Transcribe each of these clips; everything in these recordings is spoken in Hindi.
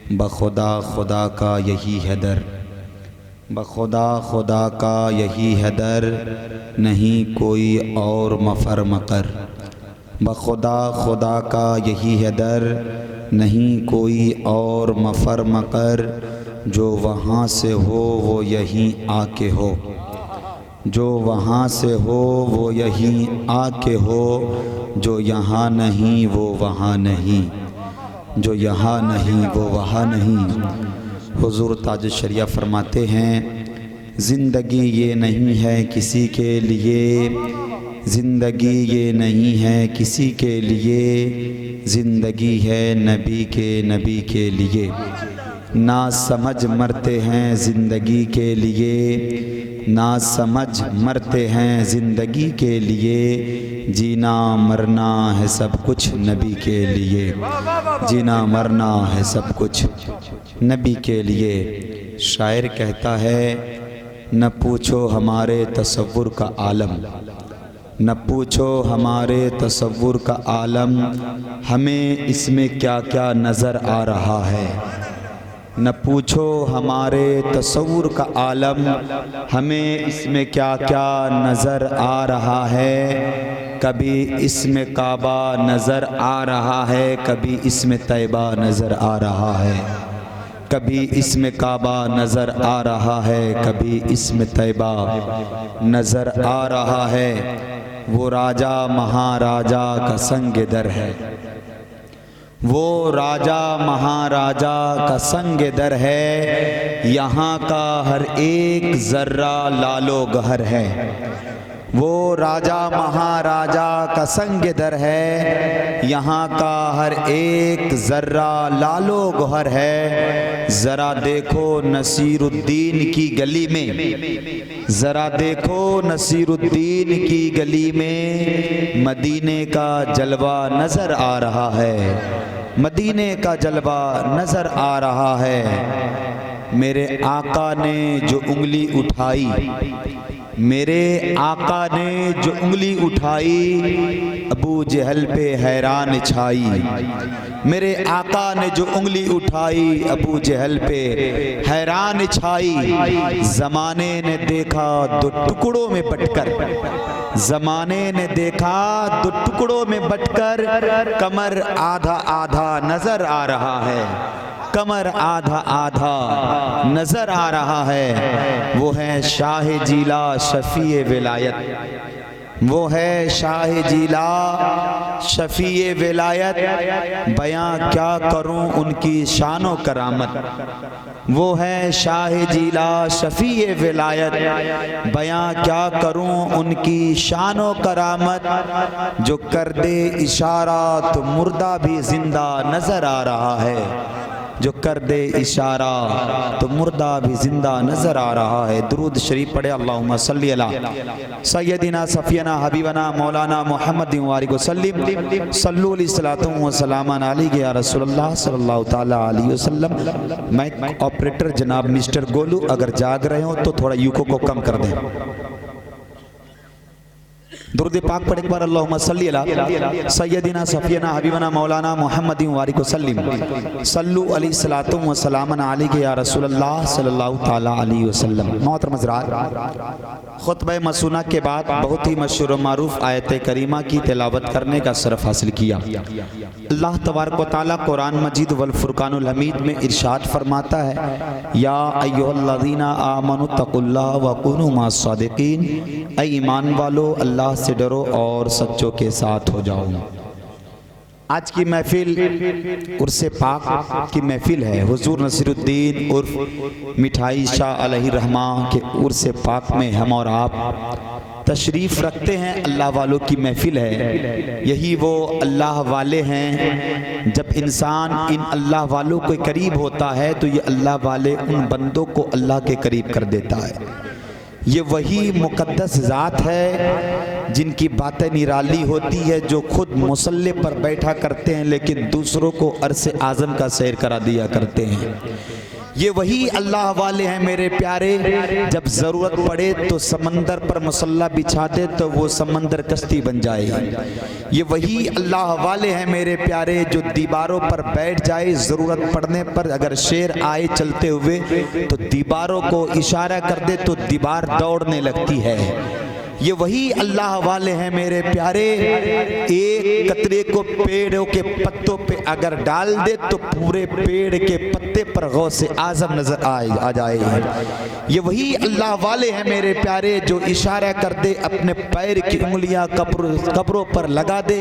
बखुदा खुदा का यही है दर, बखुदा खुदा का यही है दर, नहीं कोई और मफर मकर। बखुदा खुदा का यही है दर, नहीं कोई और मफर मकर। जो वहाँ से हो वो यहीं आके हो, जो वहाँ से हो वो यहीं आके हो। जो यहाँ नहीं वो वहाँ नहीं, जो यहाँ नहीं वो वहाँ नहीं। हुजूर ताज शरिया फरमाते हैं, ज़िंदगी ये नहीं है किसी के लिए, ज़िंदगी ये नहीं है किसी के लिए, ज़िंदगी है नबी के लिए। ना समझ मरते हैं ज़िंदगी के लिए, ना समझ मरते हैं ज़िंदगी के लिए। जीना मरना है सब कुछ नबी के लिए, जीना मरना है सब कुछ नबी के लिए। शायर कहता है, न पूछो हमारे तसव्वुर का आलम, न पूछो हमारे तसव्वुर का आलम, हमें इसमें क्या क्या नज़र आ रहा है। न पूछो हमारे तसव्वुर का आलम, हमें इसमें क्या क्या नज़र आ रहा है। कभी इसमें काबा नज़र आ रहा है, कभी इसमें तैबा नज़र आ रहा है, कभी इसमें काबा नज़र आ रहा है, कभी इसमें तैबा नज़र आ रहा है। वो राजा महाराजा का संग दर है, वो राजा महाराजा का संग दर है। यहाँ का हर एक ज़र्रा लालो गहर है, वो राजा महाराजा का संग दर है। यहाँ का हर एक ज़र्रा लालो गहर है। ज़रा देखो नसीरुद्दीन की गली में, ज़रा देखो नसीरुद्दीन की गली में, मदीने का जलवा नज़र आ रहा है, मदीने का जलवा नज़र आ रहा है। मेरे आका ने जो उंगली उठाई, मेरे आका ने जो उंगली उठाई, अबू जहल पे हैरान छाई। मेरे आका ने जो उंगली उठाई, अबू जहल पे हैरान छाई। ज़माने ने देखा दो टुकड़ों में बटकर, ज़माने ने देखा दो टुकड़ों में बटकर, कमर आधा आधा नज़र आ रहा है, कमर आधा आधा नज़र आ रहा है। वो है शाह जीला शफ़ी विलायत, वो है शाह जीला शफ़ी विलायत। बयां क्या करूं उनकी शानो करामत, वो है शाह जीला शफ़ी विलायत। बयां क्या करूं उनकी शानो करामत। जो कर दे इशारा तो मुर्दा भी जिंदा नज़र आ रहा है, जो कर दे इशारा तो मुर्दा भी जिंदा नज़र आ रहा है। दुरूद शरीफ पढ़े, अल्लाहुम्मा सल्ली अला सय्यदिना सफ़ियना हबीबना मौलाना मुहम्मद वालिक वसल्लम, सल्लु अलैहि सलातु व सलामन अलैहि या रसूलल्लाह सल्लल्लाहु ताला अलैहि वसल्लम। मैं ऑपरेटर जनाब मिस्टर गोलू, अगर जाग रहे हो तो थोड़ा यूको को कम कर दें। दुरूद पाक पढ़ एक बार, अल्लाहुम्मा सल्ली अला सय्यदिना सफ़ियना हबीबना मौलाना मुहम्मद वालिक वसल्लम, सल्लु अलैहि सलातु व सलामन अलैहि या रसूलल्लाह सल्लल्लाहु ताला अलैहि वसल्लम। मोहतरम हज़रात, खुतबा मसूना के बाद बहुत ही मशहूर व मारूफ आयत करीमा की तिलावत करने का शरफ हासिल किया। अल्लाह तबारक व तआला कुरान मजीद वल फुरकानुल हमीद में इरशाद फरमाता है, या अय्युहल्लज़ीना आमनु तक़ुल्लाह व कुनू मअस सादिक़ीन। ऐ ईमान वालो, अल्लाह से डरो और सच्चों के साथ हो जाओ। आज की महफिल उर्से पाक की महफिल है। हुजूर नसीरुद्दीन उर्फ मिठाई शाह अलैहि रहमा के उर्से पाक में हम और आप तशरीफ़ रखते हैं। अल्लाह वालों की महफिल है, यही वो अल्लाह वाले हैं। जब इंसान इन अल्लाह वालों के करीब होता है तो ये अल्लाह वाले उन बंदों को अल्लाह के करीब कर देता है। ये वही मुक़द्दस ज़ात है जिनकी बातें निराली होती है, जो खुद मुसल्ले पर बैठा करते हैं लेकिन दूसरों को अर्श आज़म का सैर करा दिया करते हैं। ये वही अल्लाह वाले हैं मेरे प्यारे, जब ज़रूरत पड़े तो समंदर पर मसल्ला बिछा दे तो वो समंदर कश्ती बन जाए। ये वही अल्लाह वाले हैं मेरे प्यारे, जो दीवारों पर बैठ जाए, ज़रूरत पड़ने पर अगर शेर आए चलते हुए तो दीवारों को इशारा कर दे तो दीवार दौड़ने लगती है। ये वही अल्लाह वाले हैं मेरे प्यारे, एक कतरे को पेड़ों के पत्तों पे अगर डाल दे तो पूरे पेड़ के पत्ते पर गौसे आज़म नजर आ जाए। ये वही अल्लाह वाले हैं मेरे प्यारे, जो इशारा कर दे अपने पैर की उंगलियां कब्रों पर लगा दे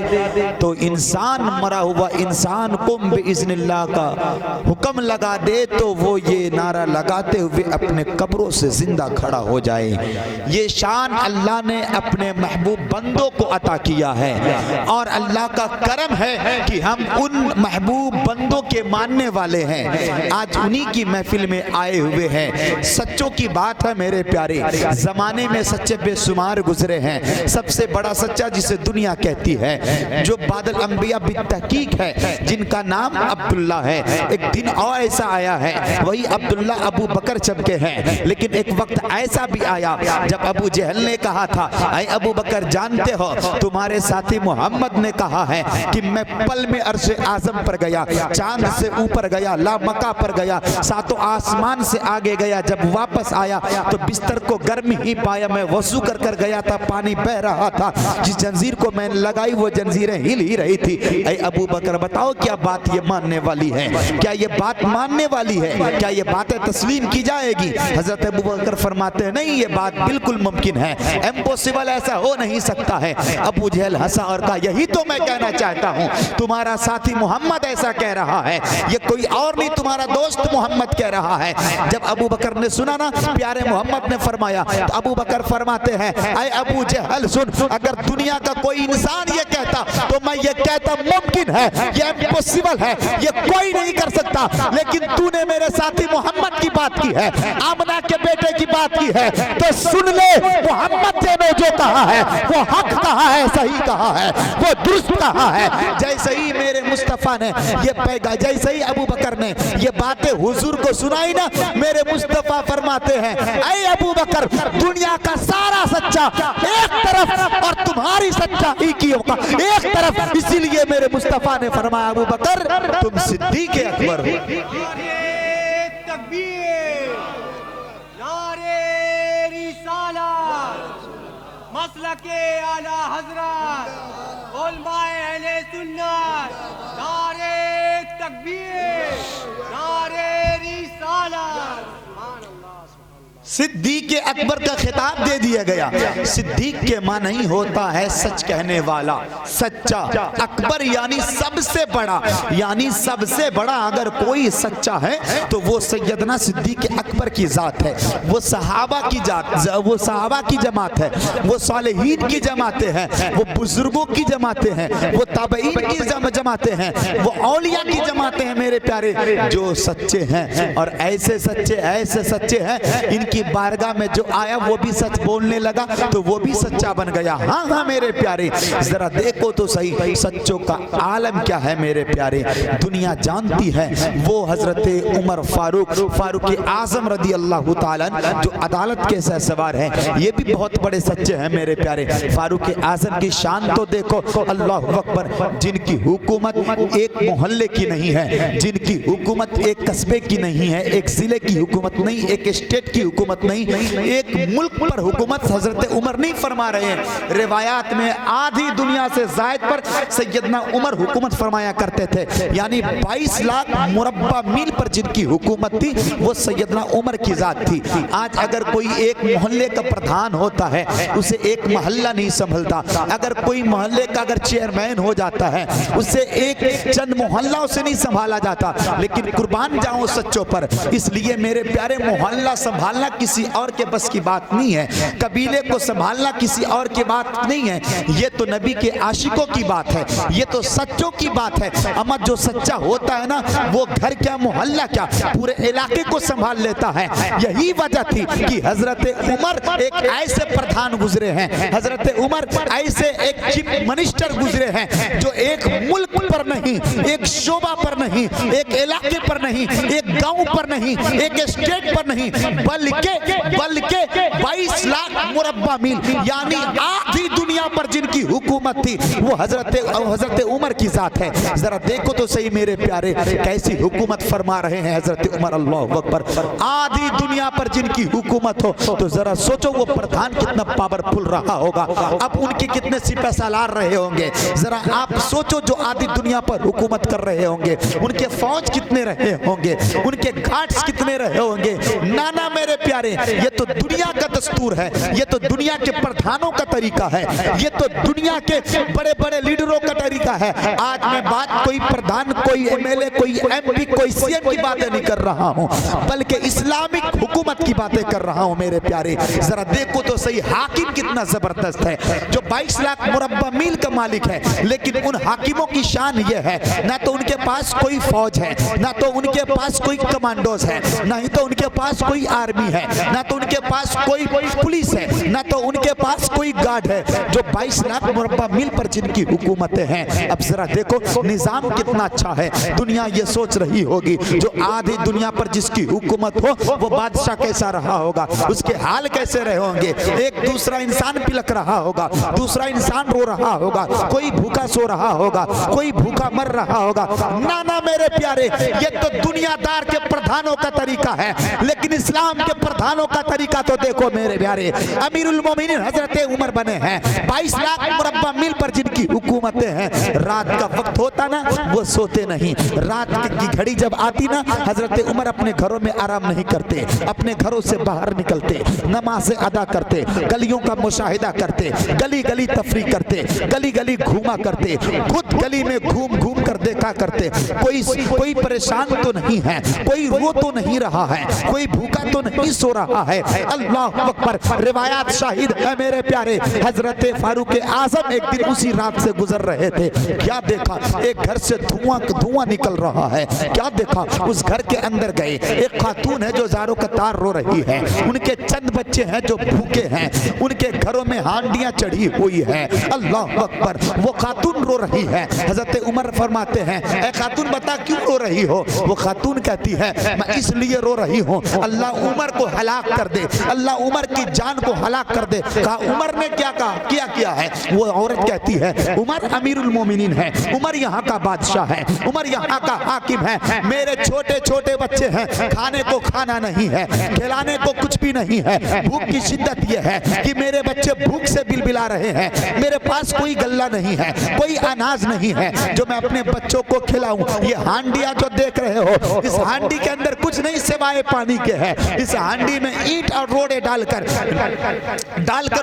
तो इंसान मरा हुआ इंसान को बिइज़्निल्लाह का हुक्म लगा दे तो वो ये नारा लगाते हुए अपने कब्रों से जिंदा खड़ा हो जाए। ये शान अल्लाह ने अपने महबूब बंदों को अता किया है और अल्लाह का करम है कि हम उन महबूब बंदों के मानने वाले हैं, आज उन्हीं की महफिल में आए हुए हैं। सच्चों की बात है मेरे प्यारे, जमाने में सच्चे बेशुमार गुजरे हैं, सबसे बड़ा सच्चा जिसे दुनिया कहती है, जो बादल अंबिया बितहकीक है, जिनका नाम अब्दुल्ला है। एक दिन और ऐसा आया है, वही अब्दुल्ला अबू बकर चमके हैं, लेकिन एक वक्त ऐसा भी आया जब अबू जहल ने कहा था, ऐ अबू बकर जानते हो तुम्हारे साथी मोहम्मद ने कहा है कि मैं पल में अर्श आज़म पर गया, चांद से ऊपर गया, लामका पर गया, सातों आसमान से आगे गया, जब वापस आया तो बिस्तर को गर्म ही पाया, मैं वज़ू कर कर गया था, पानी बह रहा था, जिस जंजीर को मैंने लगाई वो जंजीरें हिल ही रही थी। ऐ अबू बकर बताओ क्या बात ये मानने वाली है, क्या ये बात मानने वाली है, क्या ये बातें तस्लीम की जाएगी? हजरत अबू बकर फरमाते हैं नहीं, ये बात बिल्कुल मुमकिन है, इम्पॉसिबल, ऐसा हो नहीं सकता है। अबू जहल हंसा और कहा यही तो मैं कहना चाहता हूँ, तुम्हारा साथी मोहम्मद ऐसा कह रहा है, ये कोई और नहीं तुम्हारा दोस्त मोहम्मद कह रहा है। जब अबू बकर ने सुना ना प्यारे मोहम्मद ने फरमाया, तो अबू बकर फरमाते हैं ऐ अबू जहल सुन, अगर दुनिया का कोई इंसान ये कहता तो मैं ये कहता मुमकिन है, ये इम्पॉसिबल है, ये कोई नहीं कर सकता, लेकिन तूने मेरे साथी मोहम्मद की बात की है, आमना के बेटे की बात की है, तो सुन ले मोहम्मद ने जो कहा है वो हक कहा है, सही कहा है, वो दुरुस्त कहा है। जैसे ही मेरे मुस्तफा ने ये पैगा, जैसे ही अबू बकर ने ये बातें हुजूर को सुनाई ना, मेरे मुस्तफा फरमाते हैं ऐ अबू बकर दुनिया का सारा सच्चा एक तरफ और तुम्हारी सच्चाई की एक तरफ, इसीलिए मेरे मुस्तफा ने फरमाया अबू बकर तुम सिद्दीक़ अकबर हो। मसलके आला हज़रत उलमाए अहले सुन्नत, नारे तकबीर, नारे रिसालत। सिद्दीक़ अकबर का खिताब दे दिया गया। सिद्दीक़ के मां नहीं होता है सच कहने वाला, सच्चा। अकबर यानी सबसे बड़ा, यानी सबसे बड़ा अगर कोई सच्चा है तो वो सैयदना सिद्दीक़ अकबर की ज़ात है, वो सहाबा की जात, वो सहाबा की जमात है, वो सालिहीन की जमातें हैं, वो बुजुर्गों की जमातें हैं, वो ताबईन की जमातें हैं, वो औलिया की जमातें हैं मेरे प्यारे, जो सच्चे हैं। और ऐसे सच्चे हैं इनकी बारगाह में जो आया वो भी सच बोलने लगा तो वो भी सच्चा बन गया। हाँ हाँ मेरे प्यारे, जरा देखो तो सही सच्चों का आलम क्या है मेरे प्यारे। दुनिया जानती है वो हजरत उमर फारूक आजम रदी अल्लाह ताला जो अदालत के सहसवार हैं, ये भी बहुत बड़े सच्चे हैं मेरे प्यारे। फारूक आजम की शान तो देखो, अल्लाह अकबर, जिनकी हुकूमत एक मोहल्ले की नहीं है, जिनकी हुकूमत एक कस्बे की नहीं है, एक जिले की हुकूमत नहीं, एक स्टेट की हुकूमत नहीं, एक मुल्क पर हुकूमत हजरत उमर नहीं फरमा रहे हैं। रिवायात में आधी दुनिया से जायद पर सैयदना उमर हुकूमत फरमाया करते थे, यानी 22 लाख मुरब्बा मील पर जिनकी हुकूमत थी वो सैयदना उमर की जात थी। आज अगर कोई एक मोहल्ले का प्रधान होता है उसे एक मोहल्ला नहीं संभलता, अगर कोई मोहल्ले का अगर चेयरमैन हो जाता है उसे एक चंद मोहल्ला उसे नहीं संभाला जाता। लेकिन कुर्बान जाऊं सच्चों पर, इसलिए मेरे प्यारे मोहल्ला संभालना किसी और के बस की बात नहीं है, कबीले को संभालना किसी और की बात नहीं है। ये तो नबी के आशिकों की बात है, ये तो सच्चों की बात है। अमर जो सच्चा होता है ना, वो घर क्या मोहल्ला क्या पूरे इलाके को संभाल लेता है। यही वजह थी कि हजरत उमर एक ऐसे प्रधान गुजरे हैं, हजरत उमर ऐसे एक चीफ मिनिस्टर गुजरे हैं जो एक मुल्क पर नहीं, एक शोबा पर नहीं, एक इलाके पर नहीं, एक गांव पर नहीं, एक स्टेट पर नहीं, बल्कि 22 लाख मुरब्बा मील यानी आधी दुनिया पर जिनकी हुकूमत थी वो हजरत उमर की जात है। जरा देखो तो सही मेरे प्यारे, कैसी हुकूमत फरमा रहे हैं हजरत उमर। अल्लाहु अकबर। आधी दुनिया पर जिनकी हुकूमत हो तो जरा सोचो वो प्रधान कितना पावरफुल रहा होगा, अब उनके कितने सिपह सालार रहे होंगे। जरा आप सोचो जो आधी दुनिया पर हुकूमत कर रहे होंगे उनके फौज कितने रहे होंगे, उनके घाट्स कितने रहे होंगे। नाना मेरे प्यारे, ये तो दुनिया का दस्तूर है, ये तो दुनिया के प्रधानों का तरीका है, ये तो दुनिया के बड़े बड़े लीडरों का तरीका है। आज मैं बात कोई प्रधान, कोई एमएलए, कोई एमपी, कोई सीएम की बातें नहीं कर रहा हूं, बल्कि इस्लामिक हुकूमत की बातें कर रहा हूं मेरे प्यारे। जरा देखो तो सही हाकिम कितना जबरदस्त है, जो 22 लाख मुरब्बा मील का मालिक है। लेकिन उन हाकिमों की शान ये है, ना तो उनके पास कोई फौज है, ना तो उनके पास कोई कमांडोज है, ना ही तो उनके पास कोई आर्मी है, ना तो उनके पास कोई पुलिस है, ना तो उनके पास कोई गार्ड है। जो 22 लाख मुरब्बा मील पर जिनकी हुकूमतें हैं, अब जरा देखो निजाम कितना अच्छा है। दुनिया ये सोच रही होगी जो आधी दुनिया पर जिसकी हुकूमत हो वो बादशाह कैसा रहा होगा, उसके हाल कैसे रहे होंगे। एक दूसरा इंसान पिलक रहा होगा, दूसरा इंसान रो रहा होगा, कोई भूखा सो रहा होगा, कोई भूखा मर रहा होगा। ना ना मेरे प्यारे, ये तो दुनियादार के प्रधानों का तरीका है, लेकिन इस्लाम के प्रधानों का तरीका तो देखो मेरे प्यारे। अमीरुल मोमिनीन हजरत उमर बने हैं, 22 लाख मुरब्बा मील पर जिनकी हुकूमतें हैं। रात का वक्त होता ना वो सोते नहीं, रात की घड़ी जब आती ना हजरत उमर अपने घरों में आराम नहीं करते, अपने घरों से बाहर निकलते, नमाज़ें अदा करते, गलियों का मुशाहिदा करते, गली गली तफरीक करते, गली गली घूमा करते, खुद गली में घूम घूम कर देखा करते कोई परेशान तो नहीं है, कोई रो तो नहीं रहा है, कोई भूखा तो नहीं सो रहा है। अल्लाह अकबर। रिवायात शाहिद है मेरे प्यारे, हजरत फारूक आजम एक दिन उसी रात से गुजर रहे थे, क्या देखा एक घर से धुआं निकल रहा है। क्या देखा उस घर के अंदर गए, एक खातून है जो ज़ारों कतार रो रही है, उनके चंद बच्चे हैं जो भूखे हैं, उनके घरों में हांडियां चढ़ी हुई है। अल्लाह अकबर। वो खातून रो रही है, हजरत उमर फरमाते हैं ए खातून बता क्यों रो रही हो। वो खातून कहती है मैं इसलिए रो रही हूँ अल्लाह उमर को हलाक कर दे, अल्लाह उमर की जान को हलाक कर दे। कहा उमर ने क्या कहा, क्या किया है। वो औरत कहती है उमर अमीरुल मोमिनीन है, उमर यहाँ का बादशाह है, उमर यहाँ का हाकिम है, मेरे छोटे छोटे बच्चे हैं, खाने को खाना नहीं है, खिलाने को कुछ भी नहीं है। भूख की शिद्दत यह है कि मेरे बच्चे भूख से बिलबिला रहे हैं, मेरे पास कोई गल्ला नहीं है, कोई अनाज नहीं है जो मैं अपने बच्चों को खिलाऊं। ये हांडियां जो देख रहे हो, इस हांडी के अंदर कुछ नहीं सिवाय पानी के है। इस हांडी में ईंट और रोड़े डालकर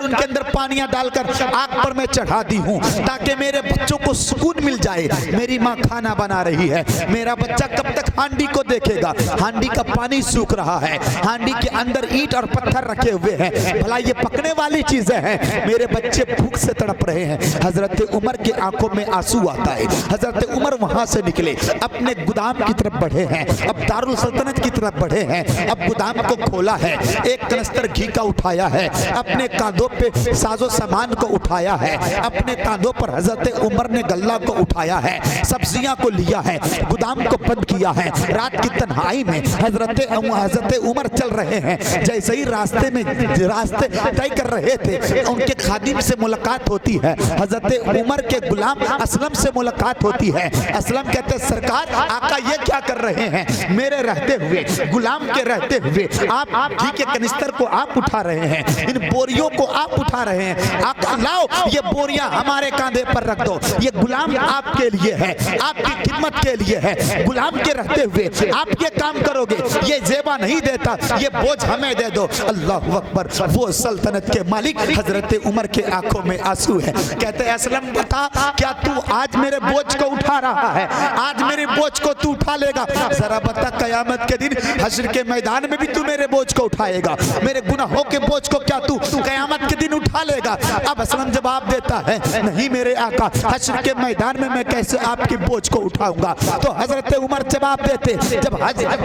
उनके अंदर पानियां डालकर आग पर मैं चढ़ा दी हूँ ताकि मेरे बच्चों को सुकून मिल जाए। मेरी माँ खाना बना रही है, मेरा बच्चा कब तक हांडी को देखेगा। हांडी का पानी सूख रहा है, हांडी के अंदर ईंट और पत्थर रखे हुए हैं, भला ये पकने वाली चीजें हैं। मेरे बच्चे भूख से तड़प रहे हैं। हजरत उमर की आंखों में आंसू आता है। हजरत उमर वहां से निकले, अपने गोदाम की तरफ बढ़े हैं, अब दारुल सल्तनत की तरफ बढ़े हैं। अब गोदाम को खोला है, एक कनस्तर घी का उठाया है, अपने कांधों पे साजो सामान को उठाया है, अपने कांधों पर हजरत उमर ने गल्ला को उठाया है, सब्जियां को लिया है, गोदाम को बंद किया है। रात की तन्हाई में हजरत उमर चल रहे हैं। जैसे ही रास्ते तय कर रहे थे उनके खादिम से मुलाकात होती है, हजरत उमर के गुलाम असलम से मुलाकात होती है। असलम कहते हैं सरकार आका ये क्या कर रहे हैं, मेरे रहते हुए, गुलाम के रहते हुए आप घी के कनिस्तर को आप उठा रहे हैं, इन बोरियों को आप उठा रहे हैं। आका लाओ ये बोरियां हमारे कांधे पर रख दो, ये गुलाम आपके लिए है, आपकी खिदमत के लिए है। गुलाम के रहते हुए आप ये काम करोगे, ये जेबा नहीं देता, ये बोझ हमें दे दो। अल्लाह अकबर। वो सल्तनत के मालिक हजरत उमर के आंखों में आंसू है। कहते असलम बता क्या तू आज मेरे बोझ को उठा रहा है, आज मेरे बोझ को तू उठा लेगा। जरा बता कयामत के दिन हश्र के मैदान में भी तू मेरे बोझ बोझ को उठाएगा? मेरे गुनाहों के बोझ को क्या तू क़यामत के दिन उठा लेगा? अब असलम जवाब देता है, नहीं मेरे आका, हश्र के मैदान में मैं कैसे आपके बोझ को उठाऊंगा? तो हजरत उमर जवाब देते,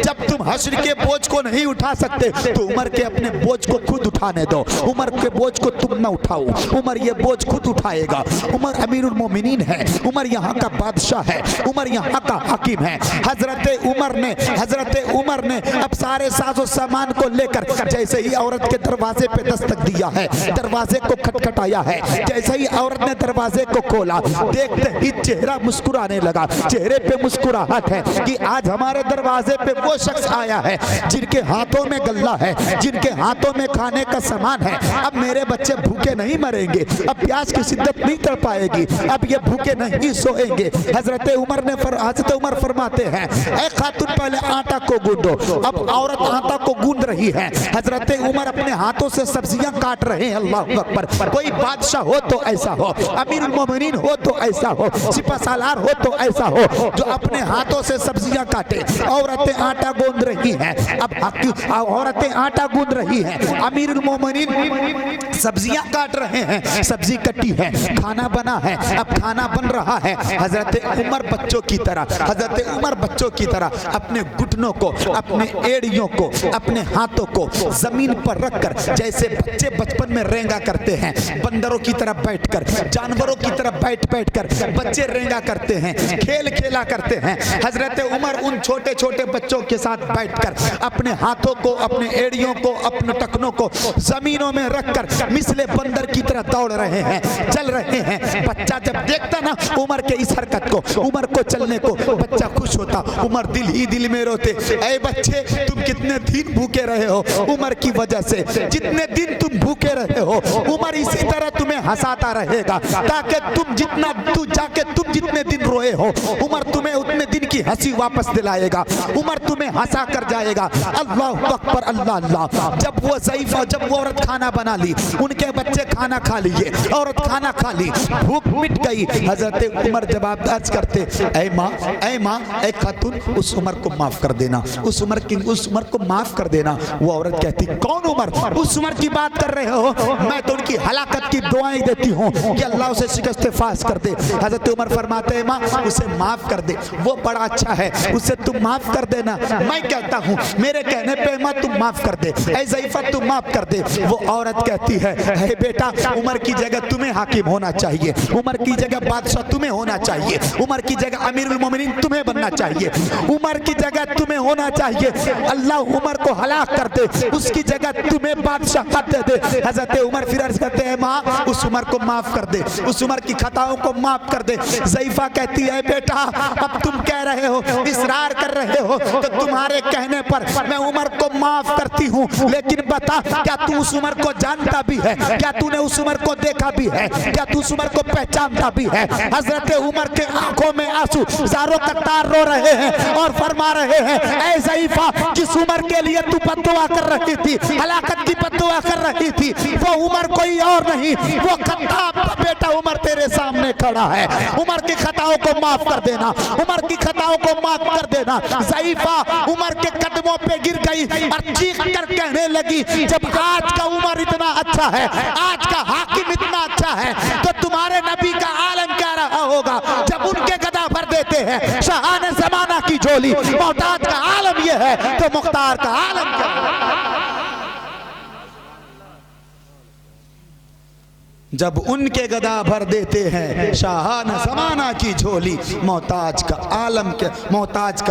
जब तुम हश्र के बोझ को नहीं उठा सकते तो उमर के अपने बोझ को खुद उठाने दो। उमर के बोझ को तुम न उठाओ, उमर ये बोझ खुद उठाएगा। उमर अमीरुल मोमिनीन है, उमर यहाँ का बादशाह है, उमर यहाँ का हाकिम है। हजरत उमर ने अब सारे साजो सामान को लेकर जैसे ही औरत के दरवाजे पे दस्तक दिया है, दरवाजे को खटखटाया है, जैसे ही औरत ने दरवाजे को खोला, देखते ही चेहरा मुस्कुराने लगा। चेहरे पे मुस्कुराहट है कि आज हमारे दरवाजे पे वो शख्स आया है जिनके हाथों में गल्ला है, जिनके हाथों में खाने का सामान है। अब मेरे बच्चे भूखे नहीं मरेंगे, अब प्यास की शिद्दत नहीं तड़ पाएगी, अब ये भूखे नहीं सोएंगे। हजरत उमर फरमाते हैं, ऐ खातून पहले आटा को गूंदो। अब औरत आटा को गूंद रही है, हजरत उमर अपने हाथों से सब्जियां काट रहे हैं। अल्लाह अकबर। कोई बादशाह हो तो ऐसा हो, अमीरुल मोमिनीन हो तो ऐसा हो, सिपहसालार हो तो ऐसा हो जो अपने हाथों से सब्जियां काटे। औरतें आटा गूंद रही हैं, अब औरतें आटा गूंद रही हैं, अमीरुल मोमिनीन सब्जियां काट रहे हैं। सब्जी कटी है, खाना बना है, अब खाना बन रहा है। हजरत उमर बच्चों की तरह अपने घुटनों को, अपने एड़ियों को, अपने हाथों को जमीन पर रखकर जैसे बच्चे बचपन में रेंगा करते हैं, बंदरों की तरह बैठकर, जानवरों की तरह बैठकर बच्चे रेंगा करते हैं, खेल खेला करते हैं। हजरत उमर उन छोटे छोटे बच्चों के साथ बैठकर अपने हाथों को, अपने एड़ियों को, अपने टखनों को जमीनों में रखकर मिसले बंदर की तरह दौड़ रहे हैं, चल रहे हैं। बच्चा जब देखता ना उमर के इस हरकत को, उमर को चलने को, बच्चा खुश होता। उमर दिल ही दिल में रोते, ऐ बच्चे तुम कितने दिन भूखे रहे हो उमर की वजह से, जितने दिन तुम भूखे रहे हो उमर इसी तरह तुम्हें हंसाता रहेगा, ताकि तुम जितने दिन रोए हो उमर तुम्हें उतने दिन की हंसी वापस दिलाएगा, उमर तुम्हें हंसा कर जाएगा। अल्लाह अकबर, अल्लाह अल्लाह। जब वो औरत खाना बना ली, उनके बच्चे खाना खा लिए, औरत खाना खा ली, भूख मिट गई। हजरत उमर जवाब दर्ज करते, ऐ माँ, ऐ खातून, उस उमर को माफ कर देना, उस उमर को माफ कर देना। वो औरत कहती, कौन उमर? उस उमर की बात कर रहे हो? मैं तो उनकी हलाकत की दुआएं देती हूँ कि अल्लाह उसे शिकस्त फास कर दे। हजरत उमर फरमाते हैं, माँ उसे माफ कर दे, वो बड़ा अच्छा है, उसे तुम माफ कर देना। मैं कहता हूँ मेरे कहने पे माँ तुम माफ कर दे, ऐ ज़ईफ़ा तुम माफ कर दे। वो औरत कहती है, हे बेटा, उमर की जगह तुम्हें हाकिम होना चाहिए, उमर की जगह बादशाह तुम्हें होना चाहिए, उमर की जगह अमीरुल मोमिनीन तुम्हें बनना चाहिए, उमर की जगह तुम्हें होना चाहिए। अल्लाह उमर को हलाक कर दे, उसकी जगह तुम्हें बादशाह कर दे। हजरत उमर फिर अर्ज करते हैं, माँ उस उमर को माफ कर दे, उस उमर की खताओं को माफ कर दे। ज़ईफ़ा कहती है, बेटा अब तुम कह रहे हो, इसरार कर रहे हो, तो तुम्हारे कहने पर मैं उमर को माफ करती हूँ, लेकिन बता क्या तू उस उमर को जानता भी है? क्या तूने उस उमर को देखा भी है? क्या तू उस उमर को पहचानता भी है? हजरत उमर के आंखों में आंसू ज़ारों कतार रो रहे हैं और फरमा रहे हैं, ऐ ज़ईफ़ा, जिस उमर के लिए तू बद्दुआ कर रही थी, हलाकत की बद्दुआ कर रही थी, वो उमर कोई और नहीं, वो खत्ताब बेटा उमर तेरे सामने खड़ा है। उमर की खताओं को माफ कर देना, उमर की खताओं को माफ कर देना। ज़ईफ़ा उमर के कदमों पे गिर गई और चीख कर कहने लगी, जब आज का उमर इतना अच्छा है, आज का हाकिम इतना अच्छा है, तो तुम्हारे नबी का आलम क्या रहा होगा जब उनके गदा भर देते हैं शाहान ज़माना की झोली। मोहताज का आलम ये है तो मुख्तार का आलम क्या है? जब उनके गदा भर देते हैं शाहान ज़माना की झोली। मोहताज का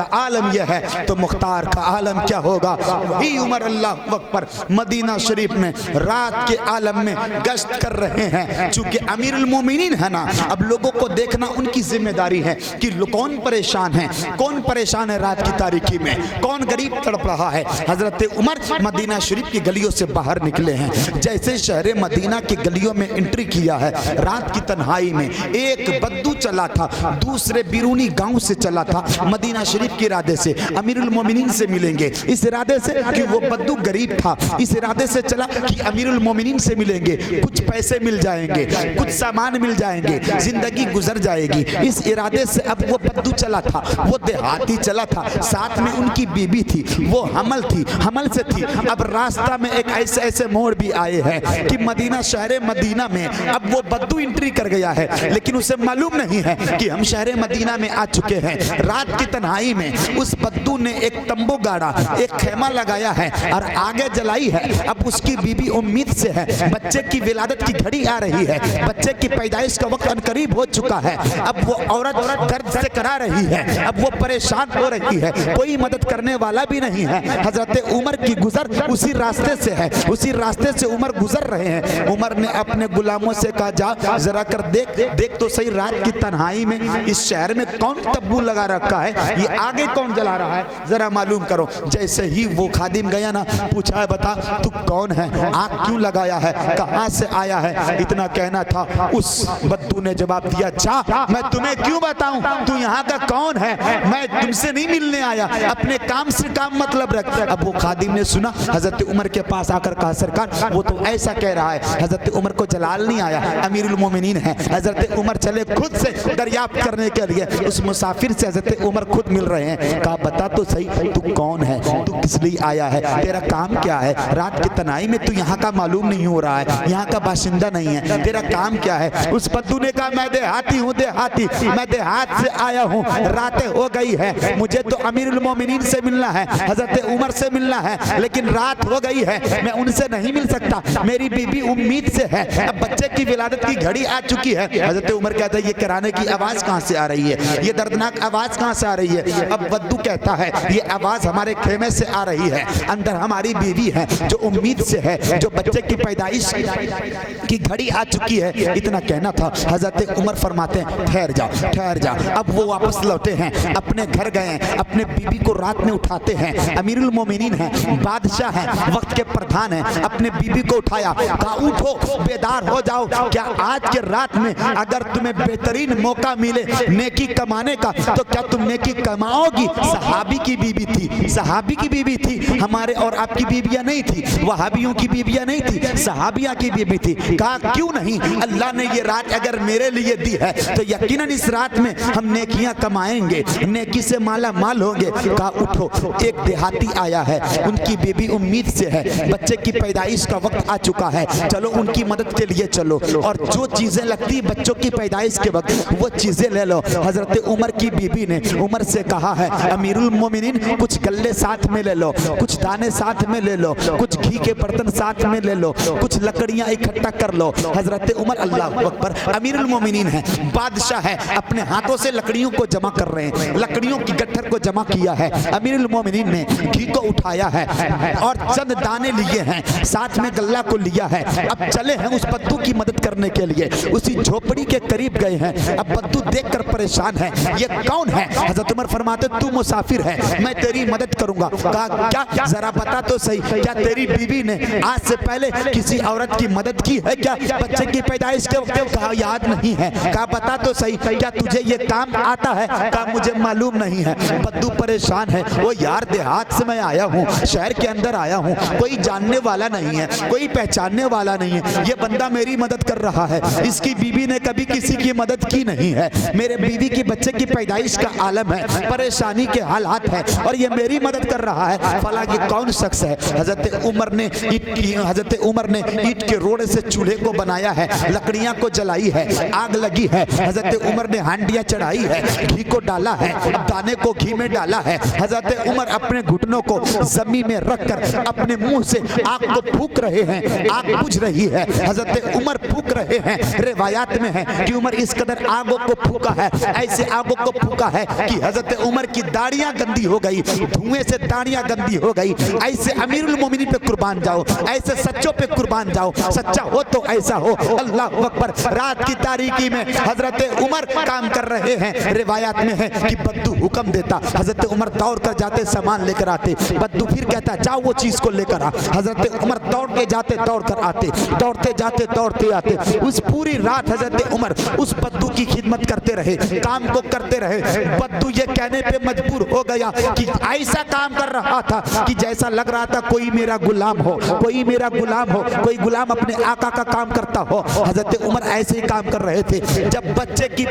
आलम यह है तो मुख्तार का आलम क्या होगा? वही उमर अल्लाह अकबर मदीना शरीफ में रात के आलम में गश्त कर रहे हैं। चूंकि अमीरुल मोमिनीन है ना, अब लोगों को देखना उनकी जिम्मेदारी है कि कौन परेशान है, कौन परेशान है रात की तारीकी में, कौन गरीब तड़प रहा है। हजरत उमर मदीना शरीफ की गलियों से बाहर निकले हैं। जैसे शहर मदीना की गलियों में एंट्री किया है। रात की तन्हाई में एक बद्दू चला था, दूसरे बिरूनी गांव से चला था, मदीना शरीफ के इरादे से अमीरुल मोमिनीन से मिलेंगे, इस इरादे से कि वो बद्दू गरीब था, इस इरादे से चला कि अमीरुल मोमिनीन से मिलेंगे, कुछ पैसे मिल जाएंगे, कुछ सामान मिल जाएंगे, जिंदगी गुजर जाएगी। इस इरादे से अब वो बद्दू चला था, वो देहाती चला था, साथ में उनकी बीबी थी, वो हमल थी, हमल से थी। अब रास्ता में एक ऐसे मोड़ भी आए हैं कि मदीना, शहर मदीना में अब वो बद्दू एंट्री कर गया है, लेकिन उसे मालूम नहीं है कि हम शहर मदीना में आ चुके हैं। रात की तन्हाई में उस बद्दू ने एक तंबू गाड़ा, एक खेमा लगाया है और आगे जलाई है। अब उसकी बीबी उम्मीद से है, बच्चे की विलादत की घड़ी आ रही है, बच्चे की पैदाइश का वक्त अनकरीब हो चुका है। अब वो औरत दर्द से करा रही है, अब वो परेशान हो रही है, कोई मदद करने वाला भी नहीं है। हजरत उमर की गुजर उसी रास्ते से है, उसी रास्ते से उमर गुजर रहे हैं। उमर ने अपने गुलामों से कहा, जा जरा कर देख तो सही, रात की तन्हाई में इस शहर में कौन तब्बू लगा रखा है, ये आगे कौन जला रहा है, जरा मालूम करो। जैसे ही वो खादिम गया ना, पूछा है बता तू कौन है, आग क्यों लगाया है, कहां से आया है, इतना कहना था। उस बद्दू ने जवाब दिया, जा मैं तुम्हें क्यों बताऊं, तू यहाँ का कौन है, मैं तुमसे नहीं मिलने आया, अपने काम से काम मतलब रख। अब वो खादिम ने सुना, हजरत उमर के पास आकर कहा, सरकार वो तो ऐसा कह रहा है, हजरत उमर को जलाल नहीं आया, अमीरुल मोमिनीन है। हजरत उमर चले खुद से दरियाफ्त करने के लिए, उस मुसाफिर से हजरत उमर खुद मिल रहे हैं। कहा बता तो सही तू कौन है, तू किस लिए आया है, तेरा काम क्या है, रात की तनाई में तू यहाँ का मालूम नहीं हो रहा है, यहाँ का बाशिंदा नहीं है, तेरा काम क्या है। उस बद्दू ने कहा, मैं देहाती हूँ, देहाती, मैं देहात से आया हूँ, रातें हो गई है, मुझे तो अमीरुल मोमिनीन से मिलना है, हजरत उमर से मिलना है, लेकिन रात हो गई है, मैं उनसे नहीं मिल सकता, मेरी बीबी उम्मीद से है, अब बच्चे की विलादत की घड़ी आ चुकी है। हजरत उमर कहता है, ये कराने की आवाज कहां से आ रही है, ये दर्दनाक आवाज कहां से आ रही है। अब बद्दू कहता है, ये आवाज हमारे खेमे से आ रही है, अंदर हमारी बीवी है जो उम्मीद से है, जो बच्चे की पैदाइश की घड़ी आ चुकी है, इतना कहना था। हजरत उमर फरमाते हैं, ठहर जा, ठहर जा। अब वो वापस लौटे हैं, अपने घर गए, अपने बीबी को रात में उठाते हैं, अमीरुल मोमिनीन है, बादशाह है, वक्त के प्रधान है, अपने बीबी को उठाया, कहा उठो, बेदार हो जाओ, क्या आज के रात में अगर तुम्हें बेहतरीन मौका मिले नेकी कमाने का तो क्या तुम नेकी कमाओगी। सहाबी की बीबी थी, सहाबी की बीबी थी, हमारे और आपकी बीबियां नहीं थी, वहाबियों की बीबियां नहीं थी, सहाबिया की बीबी थी। कहा क्यों नहीं, अल्लाह ने ये रात अगर मेरे लिए दी है तो यकीनन इस रात में हम नेकियां कमाएंगे, नेकी से माला माल होंगे। कहा उठो, एक देहाती आया है, उनकी बीबी उम्मीद से है, बच्चे की पैदाइश का वक्त आ चुका है, चलो उनकी मदद के लिए चलो, और जो चीजें लगती बच्चों की पैदाइश के वक्त वो चीजें ले लो। हजरत उमर की बीबी ने उमर से कहा है, अमीरुल मोमिनीन कुछ गल्ले साथ में ले लो, कुछ दाने साथ में ले लो, कुछ घी के बर्तन साथ में ले लो, कुछ लकड़ियां इकट्ठा कर लो। हजरत उमर, अल्लाह अकबर, अमीरुल मोमिनीन है, बादशाह है, अपने हाथों से लकड़ियों को जमा कर रहे हैं, लकड़ियों की गट्ठर को जमा किया है। अमीरुल मोमिनीन ने घी को उठाया है और चंद दाने लिए हैं, साथ में गल्ला को लिया है। अब चले हैं उस बद्दू की मदद करने के लिए, उसी झोपड़ी के करीब गए हैं। अब बद्दू देखकर परेशान है, ये कौन है। हजरत उमर फरमाते, तू मुसाफिर है, मैं तेरी मदद करूंगा। कहा क्या, जरा बता तो सही, क्या तेरी बीवी ने आज से पहले किसी औरत की मदद की है क्या, बच्चे की पैदाइश के वक्त। कहा याद नहीं है। कहा बता तो सही, क्या तुझे ये काम आता है। कहा मुझे मालूम नहीं है। बद्दू परेशान है, वो यार देहात से मैं आया हूँ, शहर के अंदर आया हूँ, कोई जानने वाला नहीं है, कोई पहचानने वाला नहीं है, ये बंदा मेरी मदद कर रहा है, इसकी बीवी ने कभी किसी की मदद की नहीं है, मेरे बीवी की बच्चे की पैदाइश का आलम है, परेशानी के हालात है और ये मेरी मदद कर रहा है, फला ये कौन शख्स है। हजरत उमर ने ईंट के रोड़े से चूल्हे को बनाया है, लकड़ियां को जलाई है, आग लगी है। हजरत उमर ने हांडियां चढ़ाई है, घी को डाला है, दाने को घी में डाला है। हजरत उमर अपने घुटनों को जमीन में रखकर अपने मुंह से आग को फूंक रहे हैं, आग बुझ रही है। हजरत उमर फूंक रहे हैं, रिवायात में है कि उमर इस कदर आगों को फूंका है, ऐसे आगों को फूंका है कि हजरत उमर की दाढ़ियां गंदी हो गई, धुएं से दाढ़ियां गंदी हो गई। ऐसे अमीरुल मोमिनीन पे कुर्बान जाओ, ऐसे सच्चों पे कुर्बान जाओ, सच्चा हो तो ऐसा हो। अल्लाह अकबर। रात की तारीकी में हजरत उमर काम कर रहे हैं। रिवायात में है कि बद्दू हुक्म देता, हजरत उमर दौड़ कर जाते, सामान लेकर आते। बद्दू फिर कहता जाओ वो चीज को लेकर आ। हजरत उमर दौड़ के जाते, दौड़ कर आते, दौड़ते जाते, दौड़ते आते। उस पूरी रात हजरत उमर उस बद्दू की खिदमत करते रहे, काम को करते रहे। बद्दू ये कहने पे मजबूर हो गया कि ऐसा काम कर रहा था कि जैसा लग रहा था कोई मेरा गुलाम हो, कोई मेरा गुलाम हो, कोई गुलाम अपने आका का काम करता हो। हजरत उमर ऐसे ही काम कर रहे थे। जब बच्चे की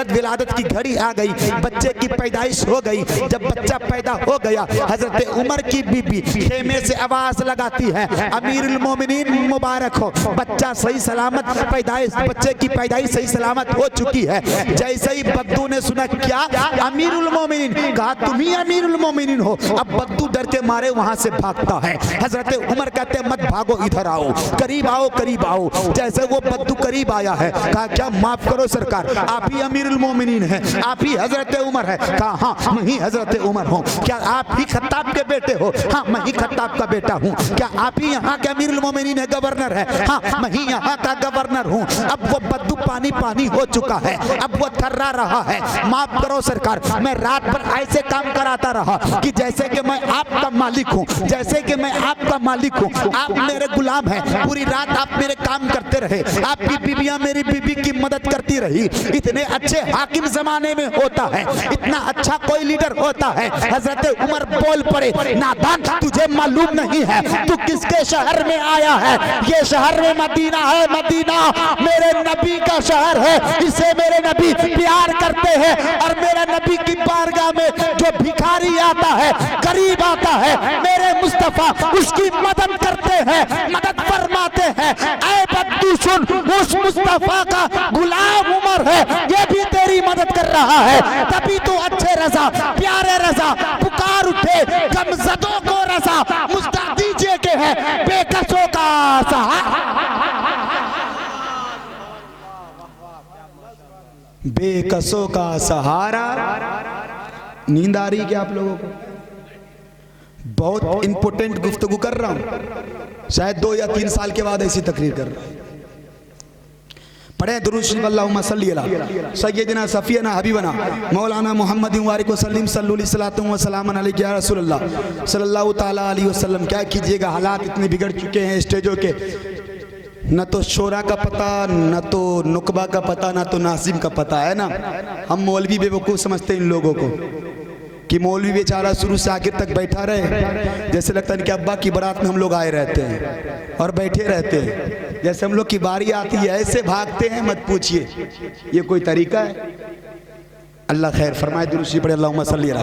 विलादत की घड़ी आ गई, बच्चे की पैदाइश हो गई, जब बच्चा पैदा हो गया, हजरत उमर की बीबी खेमे से आवाज लगाती है, अमीरुल मोमिनीन मुबारक हो, बच्चा सही सलामत पैदाइश, बच्चे की पैदाइश सही सलामत हो चुकी है। जैसे ही बद्दू ने सुना क्या अमीरुल मोमिनीन, कहा तुम ही अमीरुल मोमिनीन हो। अब बद्दू डर के मारे वहां से भागता है। हजरत उमर कहते मत भागो, इधर आओ, करीब आओ, करीब आओ। जैसे वो बद्दू करीब आया है, कहा क्या माफ करो सरकार, आप ही अमीरुल मोमिनीन हैं, आप ही हजरत उमर है। कहा हाँ मैं ही हजरत उमर हूँ। क्या आप ही खत्ताब के बेटे हो? हाँ मैं ही खत्ताब का बेटा हूँ। क्या आप ही यहाँ के अमीरुल मोमिनीन है, गवर्नर है? हाँ मैं ही यहाँ का गवर्नर हूँ। अब वो बद्दू पानी पानी हो चुका है, अब वो थर्रा रहा है। माफ करो सरकार, मैं रात भर ऐसे काम कराता रहा कि जैसे कि मैं आपका मालिक हूँ, जैसे कि मैं आपका मालिक हूँ, आप मेरे गुलाम हैं। पूरी रात आप मेरे काम करते रहे, आपकी बीबियां मेरी बीबी की मदद करती रही। इतने अच्छे हाकिम जमाने में होता है, इतना अच्छा कोई लीडर होता है। हजरत उमर बोल पड़े, नादान तुझे मालूम नहीं है तू किसके शहर में आया है? ये शहर में मदीना है, मदीना मेरे नबी का शहर है, इसे मेरे नबी प्यार करते हैं। और मेरे नबी की बारगाह में जो भिखारी आता है, गरीब आता है, मेरे मुस्तफा उसकी मदद करते हैं, मदद फरमाते हैं। ऐ बद्दू सुन, उस मुस्तफा का गुलाम उमर है, ये भी तेरी मदद कर रहा है। तभी तो अच्छे रजा, प्यारे रजा पुकार उठे, गमजदों को रजा मुस्ता दीजिए के है बेकसों का सहारा। बेकसों का सहारा। नींद आ रही क्या आप लोगों को? बहुत इंपोर्टेंट गुफ्तगू कर रहा हूं, शायद 2 या 3 साल के बाद ऐसी तकरीर कर रहा हूं। पढ़े दुरूद शरीफ अल्लाहुम्मा सल्ली अला सय्यदिना सफियना हबीबना मौलाना मुहम्मद वारिक वसल्लम सल्लल्लाहु अलैहि वसल्लम अलैहि या रसूलल्लाह सल्लल्लाहु ताला अलैहि वसल्लम। क्या कीजिएगा, हालात इतने बिगड़ चुके हैं स्टेजों के, न तो शोरा का पता, न तो नुकबा का पता, न तो नासिम का पता है ना। हम मौलवी बेवकूफ़ समझते हैं इन लोगों को कि मौलवी बेचारा शुरू से आखिर तक बैठा रहे, जैसे लगता है कि अब्बा की बारात में हम लोग आए रहते हैं और बैठे रहते हैं। जैसे हम लोग की बारी आती है ऐसे भागते हैं, मत पूछिए ये कोई तरीका है। अल्लाह खैर फरमाए। दुरूद पढ़े अल्लाहुम्मा सल्ली अला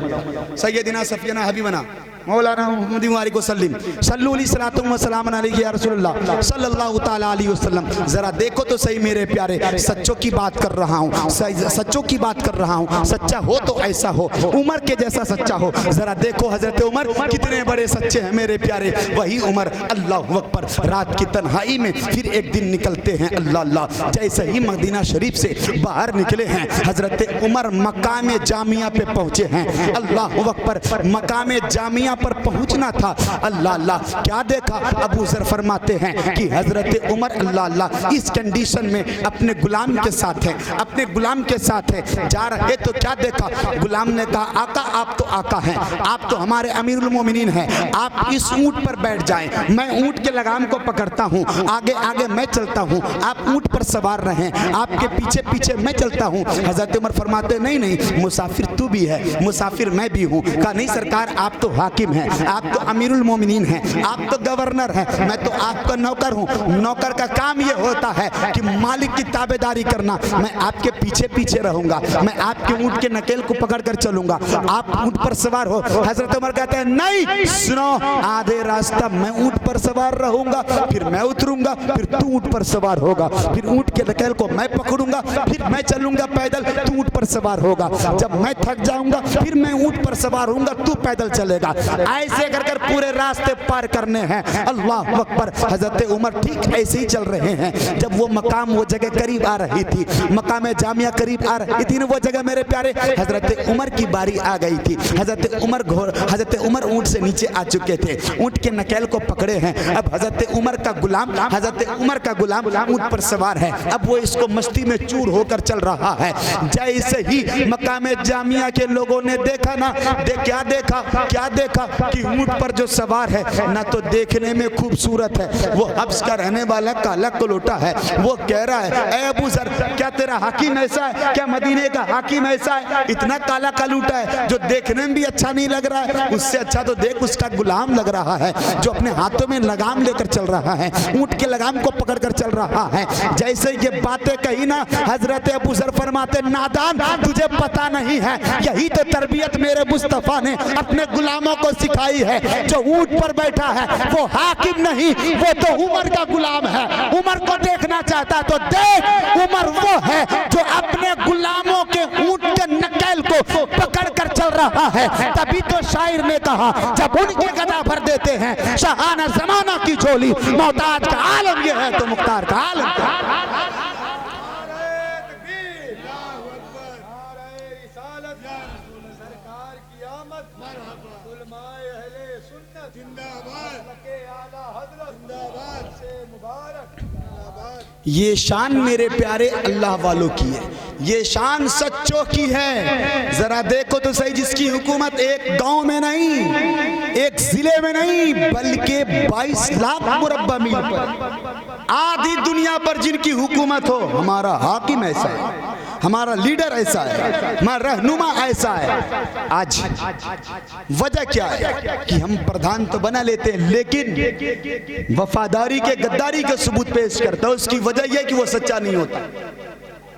सय्यदिना सफियना हबीबना मौलाना मुहम्मद वारिक वसल्लम सल्लल्लाहु या रसूलल्लाह सल्लल्लाहु ताला अलैहि वसल्लम। जरा देखो तो सही मेरे प्यारे, सच्चों की बात कर रहा हूँ, सच्चों की बात कर रहा हूँ। सच्चा हो तो ऐसा हो, उमर के जैसा सच्चा हो। जरा देखो हजरत उमर कितने बड़े सच्चे हैं मेरे प्यारे। वही उमर अल्लाहु अकबर रात की तन्हाई में फिर एक दिन निकलते हैं। अल्लाह अल्लाह, जैसे ही मदीना शरीफ से बाहर निकले हैं हजरत उमर मकाम जामिया पे पहुंचे हैं। अल्लाहु अकबर, मकाम जामिया पर पहुंचना था। अल्लाह अल्लाह, क्या देखा? अबू ज़र फरमाते हैं कि हजरत उमर अल्लाह अल्लाह इस कंडीशन में अपने गुलाम के साथ है, अपने गुलाम के साथ है। जा रहे तो क्या देखा? गुलाम ने कहा आका आप तो आका हैं, आप तो हमारे अमीरुल मोमिनीन हैं, आप इस ऊंट पर बैठ जाएं, मैं ऊंट के लगाम को पकड़ता हूं, आगे आगे मैं चलता हूं, आप ऊंट पर सवार रहें, आपके पीछे पीछे मैं चलता हूं। हजरत उमर फरमाते नहीं नहीं, मुसाफिर तू भी है, मुसाफिर मैं भी हूं। कहा नहीं सरकार, आप तो हाकिम हैं, आप तो अमीरुल मोमिनीन हैं, आप तो गवर्नर हैं, मैं तो आपका नौकर हूं। नौकर का काम ये होता है कि मालिक की ताबेदारी करना। मैं आपके पीछे पीछे रहूंगा, मैं आपके ऊंट के नकेल को पकड़ कर चलूंगा, आप ऊंट पर सवार हो। हजरत उमर कहते हैं नहीं, सुनो, आधे रास्ता मैं ऊंट पर सवार रहूंगा, फिर मैं उतरूंगा, फिर तू ऊंट पर सवार होगा, फिर ऊंट के नकेल को मैं पकड़ूंगा, फिर मैं चलूंगा पैदल, तू ऊंट पर सवार होगा। जब मैं थक जाऊंगा फिर मैं ऊंट पर सवार होऊंगा, तू पैदल चलेगा। ऐसे कर कर पूरे रास्ते पार करने हैं। अल्लाह अकबर। हजरत उमर ठीक ऐसे ही चल रहे हैं। जब वो मकाम, वो जगह करीब आ रही थी, मकाम जामिया करीब आ रही थी, वो जगह मेरे प्यारे हजरत उमर की बारी आ गई थी। हजरत उमर ऊंट से नीचे आ चुके थे, ऊंट के नकेल को पकड़े हैं। अब हजरत उमर का गुलाम ऊंट पर सवार है। अब वो इसको मस्ती में चूर होकर चल रहा है। जैसे ही मकाम जामिया के लोगों ने देखा ना, क्या देखा देखा कि ऊंट पर जो सवार है ना तो देखने में खूबसूरत है, वो हब्स का रहने वाला काला कलोटा है। वो कह रहा है, ए अबू जर, क्या तेरा हाकिम ऐसा है? क्या मदीने का हाकिम ऐसा है? इतना काला कलूटा है जो देखने में भी अच्छा नहीं लग रहा है, उससे अच्छा तो देख उसका गुलाम लग रहा है जो अपने हाथों में लगाम लेकर चल रहा है, ऊंट के लगाम को पकड़ कर चल रहा है। जैसे ये बातें कही ना, हजरत अबू जर फरमाते, नादान, तुझे पता नहीं है, यही तो तरबियत मेरे मुस्तफा ने अपने गुलामों को सिखाई है। जो ऊंट पर बैठा है वो हाकिम नहीं, वो तो उमर का गुलाम है। उमर को देखना चाहता तो देख, उमर वो है जो अपने गुलामों के ऊंट के नकेल को पकड़ कर चल रहा है। तभी तो शायर ने कहा, जब उनके गदा भर देते हैं शाहाना जमाना की झोली, मोहताज का आलम ये है तो मुख्तार का आलम क्या? ये शान मेरे प्यारे अल्लाह वालों की है, ये शान सच्चों की है। जरा देखो तो सही, जिसकी हुकूमत एक गांव में नहीं, एक जिले में नहीं, बल्कि 22 लाख मुरब्बा मील पर आधी दुनिया पर जिनकी हुकूमत हो। हमारा हाकिम ऐसा है, हमारा लीडर ऐसा है, हमारा रहनुमा ऐसा है। आज वजह क्या है कि हम प्रधान तो बना लेते हैं लेकिन वफादारी के गद्दारी के सबूत पेश करता है। उसकी वजह यह कि वो सच्चा नहीं होता।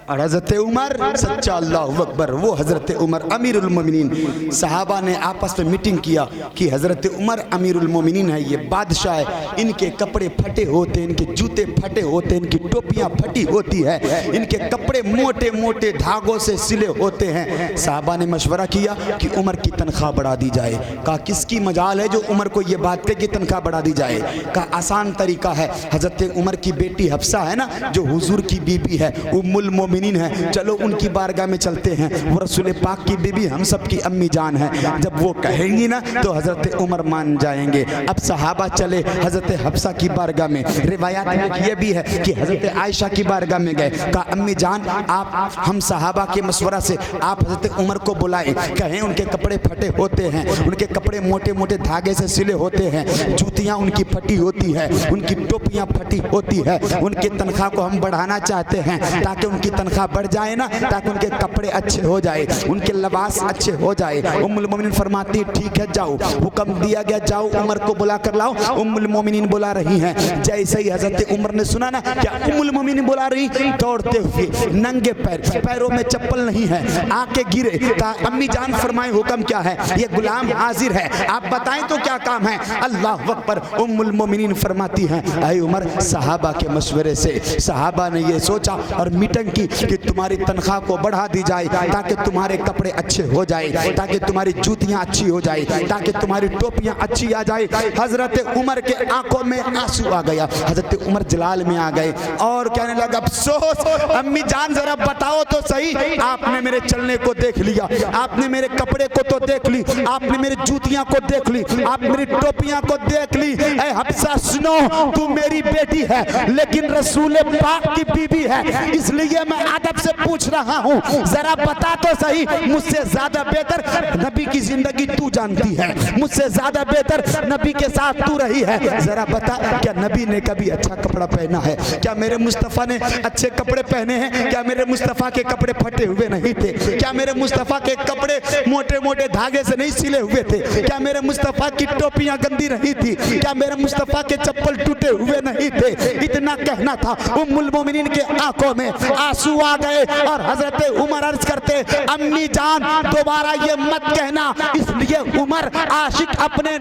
और हजरत उमर सच्चा, अल्लाहु अकबर, वो हजरत उमर अमीरुल मोमिनीन। सहाबा ने आपस में मीटिंग किया कि हजरत उमर अमीरुल मोमिनीन है, ये बादशाह है, इनके कपड़े फटे होते, इनके जूते फटे होते, इनकी टोपियां फटी होती है, इनके कपड़े मोटे मोटे धागों से सिले होते हैं। सहाबा ने मशवरा किया कि उमर की तनख्वाह बढ़ा दी जाए। कहा किसकी मजाल है जो उमर को ये बात कहे कि तनख्वाह बढ़ा दी जाए? कहा आसान तरीका है, हजरत उमर की बेटी हफ्सा है ना, जो हुजूर की बीबी है, उम्मुल मोमिनीन है, चलो उनकी बारगाह में चलते हैं, वो रसूल पाक की बीबी हम सब की अम्मी जान है। जब वो कहेंगी ना तो हजरत उमर मान जाएंगे। अब सहाबा चले हजरत हफ्सा की बारगाह में। रिवायात में ये भी है कि हजरत आयशा की बारगाह में गए, कहा अम्मी जान आप हम सहाबा के मशवरा से आप हजरत उमर को बुलाए, कहें उनके कपड़े फटे होते हैं, उनके कपड़े मोटे मोटे धागे से सिले होते हैं, जूतियां उनकी फटी होती है, उनकी टोपियां फटी होती है, उनकी तनख्वाह को हम बढ़ाना चाहते हैं ताकि उनकी तनख्वाह बढ़ जाए ना, ताकि उनके कपड़े अच्छे हो जाए, उनके लिबास अच्छे हो जाए। उम्मुल मोमिनीन फरमाती ठीक है जाओ, हुक्म दिया गया जाओ उमर को बुला कर लाओ। उम्मुल मोमिनीन बुला रही हैं। जैसे ही हजरत उमर ने सुना ना क्या उम्मुल मोमिनीन बुला रही, दौड़ते हुए नंगे पैर, पैरों में चप्पल नहीं है, आके गिरे। कहा अम्मी जान फरमाए हुक्म क्या है? ये गुलाम हाजिर है, आप बताएं तो क्या काम है? अल्लाह अकबर। उम्मुल मोमिनीन फरमाती हैं ऐ उमर, सहाबा के मशवरे से सहाबा ने ये सोचा और मीटिंग की कि तुम्हारी तनख्वाह को बढ़ा दी जाए ताकि तुम्हारे कपड़े अच्छे हो जाए, ताकि तुम्हारी जूतियां अच्छी हो जाए, ताकि तुम्हारी टोपियां अच्छी आ जाए। हजरत उमर के आंखों में आंसू आ गया, हजरत उमर जलाल में आ गए और कहने लगा अफसोस अम्मी जान जरा बताओ तो सही, आपने मेरे चलने को देख लिया, आपने मेरे कपड़े को तो देख ली, आपने मेरी जूतियां को देख ली, आप मेरी टोपियां को देख ली। ऐ हफ्सा सुनो, तू मेरी बेटी है लेकिन रसूल पाक की बीबी है, इसलिए मैं अदब से पूछ रहा हूँ, जरा बता तो सही, मुझसे ज्यादा बेहतर नबी की जिंदगी तू जानती है, मुझसे ज्यादा बेहतर नबी के साथ तू रही है, जरा बता क्या नबी ने कभी अच्छा कपड़ा पहना है? क्या मेरे मुस्तफ़ा ने अच्छे कपड़े पहने हैं? क्या मेरे मुस्तफ़ा के कपड़े फटे हुए नहीं थे? क्या मेरे मुस्तफ़ा के कपड़े मोटे मोटे धागे से नहीं सिले हुए थे? क्या मेरे मुस्तफ़ा की टोपियां गंदी नहीं थी? क्या मेरे मुस्तफ़ा के चप्पल टूटे हुए नहीं थे? इतना कहना था। उम्मुल मोमिनीन के आंखों में आंसू आ गए और हजरत उमर अर्ज करते अम्मी जान दोबारा ये मत कहना, इसलिए उमर आशिक अपने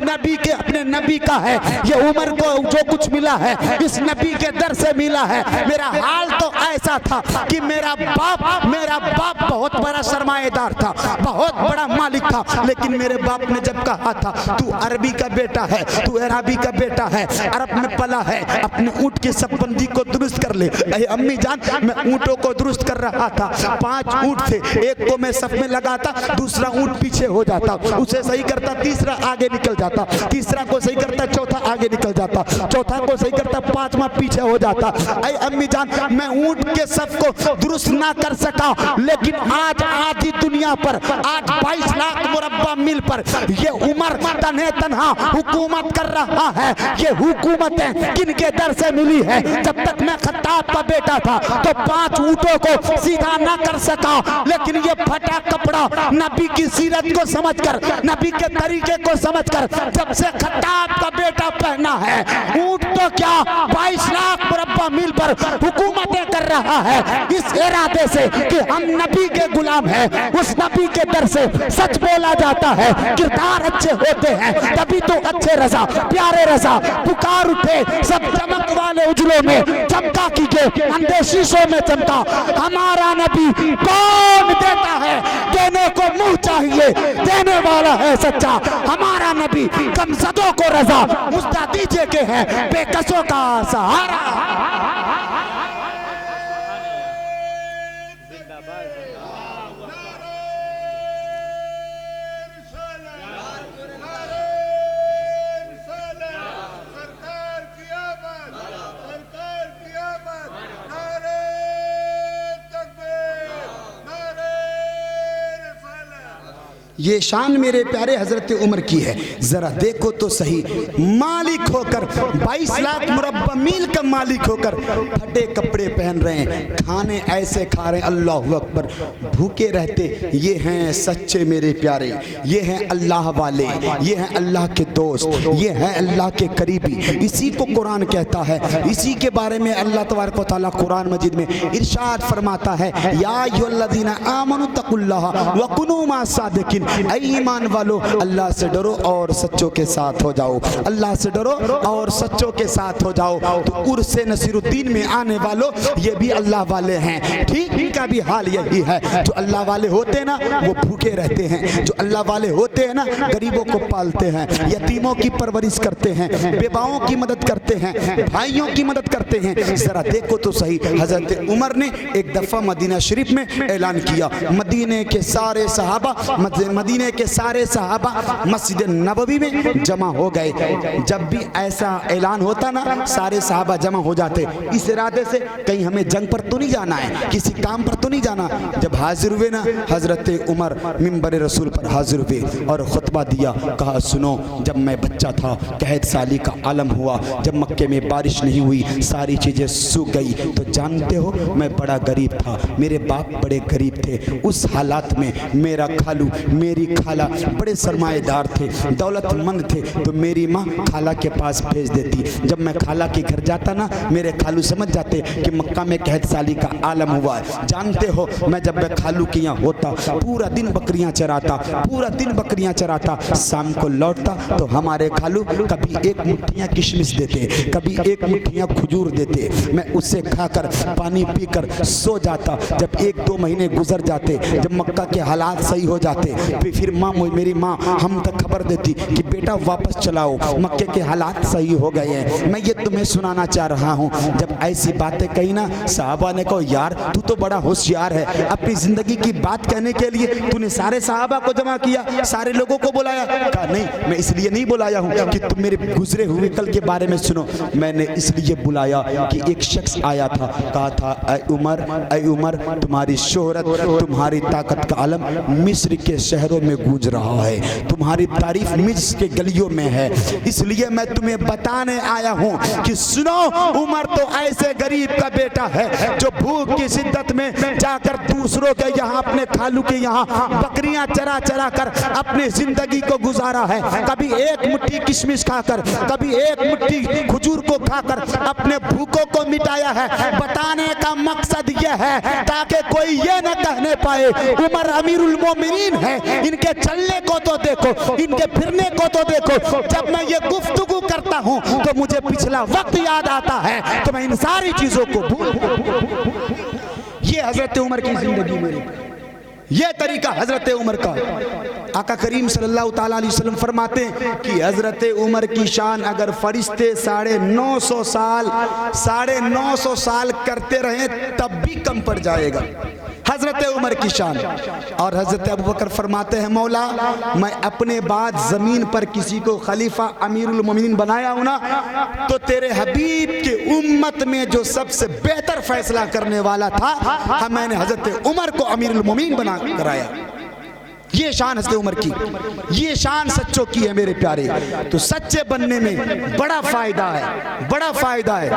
नबी का है, ये उमर को जो कुछ मिला है इस नबी के दर से मिला है। मेरा हाल तो ऐसा था कि मेरा बाप बहुत बड़ा सरमाएदार था, बहुत बड़ा मालिक था, लेकिन मेरे बाप ने जब कहा था तू अरबी का बेटा है, तू अरबी का बेटा है, अरब में पला है, अपने ऊंट की सबबंदी को दुरुस्त कर ले। अम्मी जान मैं ऊंटों को दुरुस्त कर रहा था, 5 ऊंट थे, एक को मैं सफ में लगाता, दूसरा ऊंट पीछे हो जाता, उसे सही करता, तीसरा आगे निकल जाता, तीसरा को सही करता, चौथा आगे निकल जाता, चौथा को सही करता, पांचवा पीछे हो जाता। ऐ अम्मी जान, मैं ऊंट के सब को दुरुस्त ना कर सका, लेकिन आज आधी दुनिया पर, आज 22 लाख मुरब्बा मील पर ये उमर तन्हे तन्हा हुकूमत कर रहा है। ये हुकूमतें किनके दर से मिली है? जब तक मैं खत्ताब का बेटा था तो 5 ऊंटों को सीधा ना कर सका, लेकिन ये फटा कपड़ा नबी की सीरत को समझकर, नबी के तरीके को समझकर जब से खत्ताब का बेटा पहना है, ऊंट तो क्या 22 लाख मुरब्बा मील पर हुकूमतें कर रहा है, इस इरादे से कि हम नबी के गुलाम हैं। उस नबी के दर से सच बोला जाता है, किरदार अच्छे होते हैं तभी तो अच्छे रजा, प्यारे रजा पुकार उठे, सब चमक वाले उजलों में चमका कीजिए, अंधे शीशों में चमका। हमारा नबी कौन देता है, देने को मुंह चाहिए, देने वाला है सच्चा। हमारा नबी कमजदों को रजा, मुस्ता दीजिए के है बेकसों का सहारा। ये शान मेरे प्यारे हजरत उमर की है, जरा देखो तो सही। मालिक होकर 22 लाख मुरब्बा मील का मालिक होकर फटे कपड़े पहन रहे हैं, खाने ऐसे खा रहे हैं, अल्लाह अकबर, भूखे रहते। ये हैं सच्चे मेरे प्यारे, ये हैं अल्लाह वाले, ये हैं अल्लाह के दोस्त, ये हैं अल्लाह के करीबी। इसी को कुरान कहता है, इसी के बारे में अल्लाह तबारक व तआला कुरान मजीद में इरशाद फरमाता है, या अय्युहल्लज़ीना आमनू तक़ुल्लाह व कुनू मास सादिकीन। ऐ ईमान वालो, अल्लाह से डरो और सच्चों के साथ हो जाओ, अल्लाह से डरो और सच्चों के साथ हो जाओ। तो उर्से नसीरुद्दीन में आने वालों, ये भी अल्लाह वाले हैं, ठीक इनका भी हाल यही है। जो अल्लाह वाले होते हैं ना, वो भूखे रहते हैं। जो अल्लाह वाले होते हैं ना, गरीबों को पालते हैं, यतीमों की परवरिश करते हैं, बेवाओं की मदद करते हैं, भाइयों की मदद करते हैं। जरा देखो तो सही, हजरत उमर ने एक दफा मदीना शरीफ में ऐलान किया, मदीने के सारे सहाबा मस्जिद नबवी में जमा हो गए। जब भी ऐसा ऐलान होता ना, सारे सहाबा जमा हो जाते, इस इरादे से कहीं हमें जंग पर तो नहीं जाना है, किसी काम पर तो नहीं जाना। जब हाजिर हुए ना, हजरत उमर मिंबर रसूल पर हाजिर हुए और खुतबा दिया। कहा, सुनो, जब मैं बच्चा था, कहत साली का आलम हुआ, जब मक्के में बारिश नहीं हुई, सारी चीज़ें सूख गई, तो जानते हो मैं बड़ा गरीब था, मेरे बाप बड़े गरीब थे। उस हालात में मेरा खालू, मेरी खाला बड़े सरमाएदार थे, दौलतमंद थे, तो मेरी माँ खाला के पास भेज देती। जब मैं खाला के घर जाता ना, मेरे खालू समझ जाते कि मक्का में कहत साली का आलम हुआ है। जानते हो, मैं जब मैं खालू के यहाँ होता, पूरा दिन बकरियाँ चराता, पूरा दिन बकरियाँ चराता, शाम को लौटता तो हमारे खालू कभी एक मुट्ठियाँ किशमिश देते, कभी एक मुट्ठियाँ खजूर देते। मैं उससे खाकर पानी पीकर सो जाता। जब 1-2 महीने गुजर जाते, जब मक्का के हालात सही हो जाते, फिर माँ, मेरी माँ हम तक खबर देती कि बेटा वापस चलाओ, मक्के के हालात सही हो गए हैं। मैं ये तुम्हें सुनाना चाह रहा हूँ। जब ऐसी बातें कही ना, साहबा ने कहा, यार तू तो बड़ा होशियार है, अपनी जिंदगी की बात कहने के लिए तूने सारे साहबा को जमा किया, सारे लोगों को बुलाया। कहा, नहीं, मैं इसलिए नहीं बुलाया हूँ कि तुम मेरे गुजरे हुए कल के बारे में सुनो, मैंने इसलिए बुलाया कि एक शख्स आया था, कहा था, ऐ उमर, तुम्हारी शोहरत, तुम्हारी ताकत का आलम मिस्र के शहरों में गूंज रहा है, तुम्हारी तारीफ मिस्र के गलियों में है, इसलिए मैं तुम्हें बताने आया हूँ कि सुनो, उमर तो ऐसे गरीब का बेटा है जो भूख की शिद्दत में जाकर दूसरों के यहाँ, अपने खालू के यहाँ बकरियां चरा चरा कर अपनी जिंदगी को गुजारा है। कभी एक मुट्ठी किशमिश खाकर, कभी एक मुट्ठी खजूर को खाकर अपने भूखों को मिटाया है। बताने का मकसद यह है ताकि कोई ये न कहने पाए उमर अमीरुल मोमिनीन है, इनके चलने को तो देखो, इनके फिरने को तो देखो। जब मैं ये गुफ्तगू करता हूँ तो मुझे पिछला वक्त याद आता है, तो मैं इन सारी चीजों को भूल। ये हजरत उमर की जिंदगी मेरी, ये तरीका हजरत उमर का। आका करीम सल्लल्लाहु ताला अलैहि वसल्लम फरमाते हैं कि हजरत उमर की शान अगर फरिश्ते 950 साल करते रहे तब भी कम पड़ जाएगा। हजरत उमर की शान। और हजरत अबू बकर फरमाते हैं, मौला मैं अपने बाद जमीन पर किसी को खलीफा अमीरुल मोमिनीन बनाया हूं ना, तो तेरे हबीब के उम्मत में जो सबसे बेहतर फैसला करने वाला था, मैंने हजरत उमर को अमीरुल मोमिनीन बना कराया। ये शान हज़रत उमर की, ये शान सच्चों की है मेरे प्यारे। तो सच्चे बनने में बड़ा फायदा है, बड़ा फायदा है।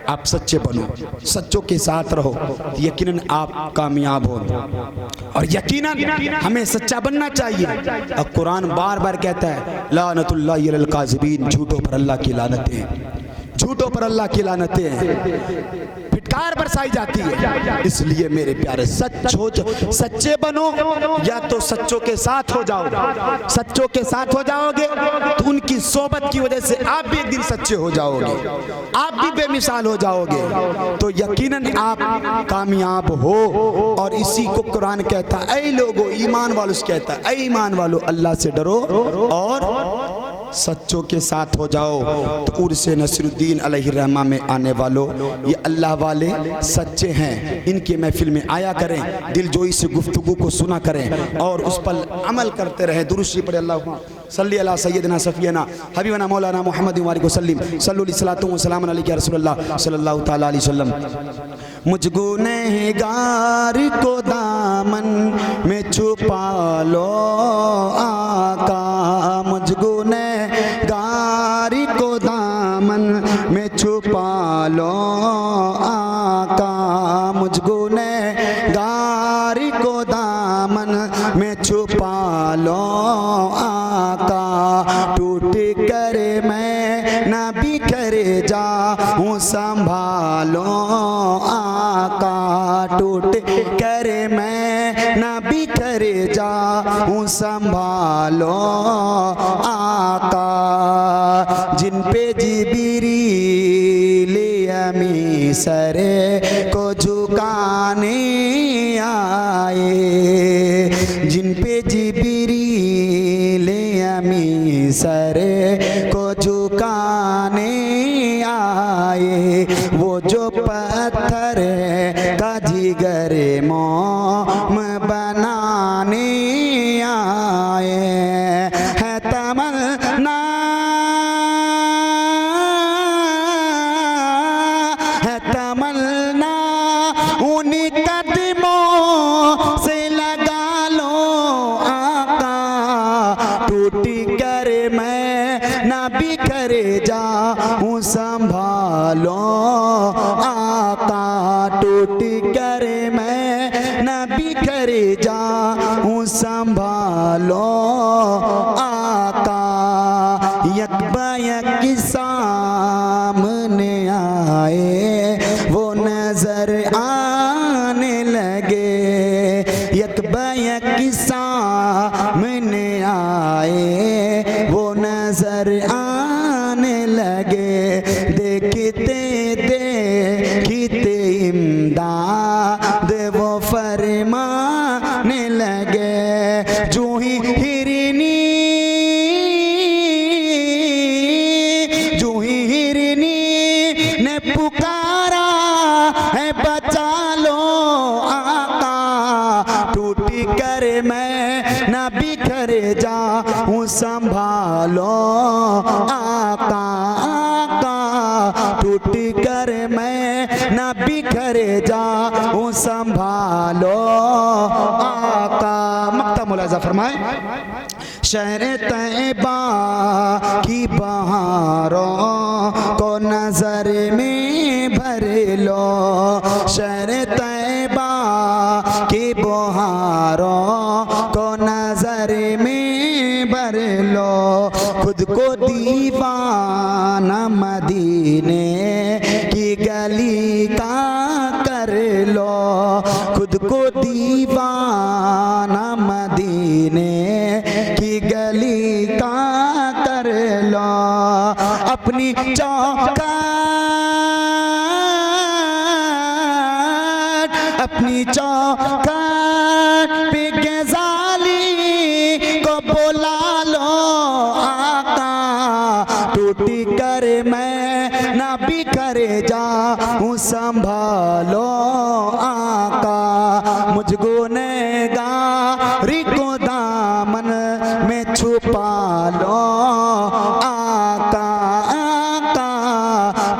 आप सच्चे बनो, सच्चों के साथ रहो, यकीनन आप कामयाब हो। और यकीनन हमें सच्चा बनना चाहिए। और कुरान बार बार कहता है, लानतुल्लाहि अलल काज़िबीन, झूठों पर अल्लाह की लानतें, झूठों पर अल्लाह की लानतें हैं, फिटकार बरसाई जाती है। इसलिए मेरे प्यारे सच हो, सच्चे बनो, या तो सच्चों के साथ हो जाओ। सच्चों के साथ हो जाओगे तो उनकी सोबत की वजह से आप भी एक दिन सच्चे हो जाओगे, आप भी बेमिसाल हो जाओगे, तो यकीनन आप कामयाब हो। और इसी को कुरान कहता है, ऐ लोगो ईमान वालों से कहता है, ऐ ईमान वालों अल्लाह से डरो और सच्चों के साथ हो जाओ। तो उर्स नसरुद्दीन अलैहिर्रहमा में आने वालों, ये अल्लाह वाले सच्चे हैं, इनकी महफिल में आया करें, दिलजोई से गुफ्तगू को सुना करें और उस पर अमल करते रहें। दुरूद पढ़े, अल्लाह सल्ली अला सय्यदना सफियना हबीबना मौलाना मुहम्मद वालिक वसल्लम सल्लल्लाहु अलैहि वसल्लम अलैहि रसूलुल्लाह सल्लल्लाहु तआला अलैहि वसल्लम। मुझ गुनहगार को दामन में छुपा लो आका, मुझ गुनहगार को दामन में छुपा लो आका, मुझ गुनहगार को दामन में छुपा लो आका। टूट कर मैं न बिखर जाऊं संभालो आका, टूट कर मैं न बिखर जाऊं संभालो आका। जिन पे जिब्रील अमी सर को झुकाने आए, जिन पे जिब्रील अमी सर को झुकाने आए, वो जो पत्थर का जिगर मोम बनाने आए, है तमन्ना है तमन्ना उन कदमों से लगा लो आका। टूट कर मैं न बिखर जाऊं संभालो आका, टूट कर मैं न बिखर जाऊं संभालो आका। यकबायक सामने आए वो नजर आने लगे, यकबायक सामने आए वो नजर आने लगे। देखते देखते इमदाद वो फरमाने लगे। जो ही हिरनी ने पुकारा है बचा लो आका, टूट कर मैं न बिखर जाऊं संभालो आका, आका टूट कर मैं न बिखर जाऊं संभालो आका। मक्ता मुलाजा फरमाए। शहर तैबा की बहारों को नजर में भर लो, शहर तैबा की बहारों को नजर में भर लो। खुद को दीवाना मदीने की गली का कर लो, खुद को दीवाना मदीने की गली का कर लो। अपनी चौखट अपनी चौखट पे गजाली को बुला लो आका, टूट कर मैं न बिखर जाऊं संभालो आका, आज गुनहगारी को दामन में छुपा लो आका आका,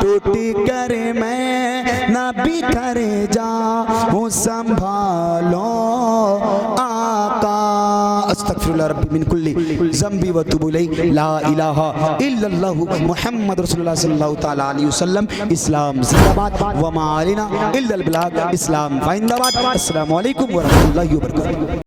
टूटी कर मैं न बिखर जाऊं संभालो आका। अस्तगफिरुल्लाह रब्बी मिन कुल्ली ज़ंबी व तुबू इलैहि, ला इलाहा इल्लल्लाहु मुहम्मद रसूलुल्लाह सल्लल्लाहु तआला अलैहि वसल्लम। इस्लाम जिंदाबाद व मा अलैना इल्लल बलाग, इस्लाम जिंदाबाद। अस्सलामु अलैकुम व रहमतुल्लाहि व बरकातुहू।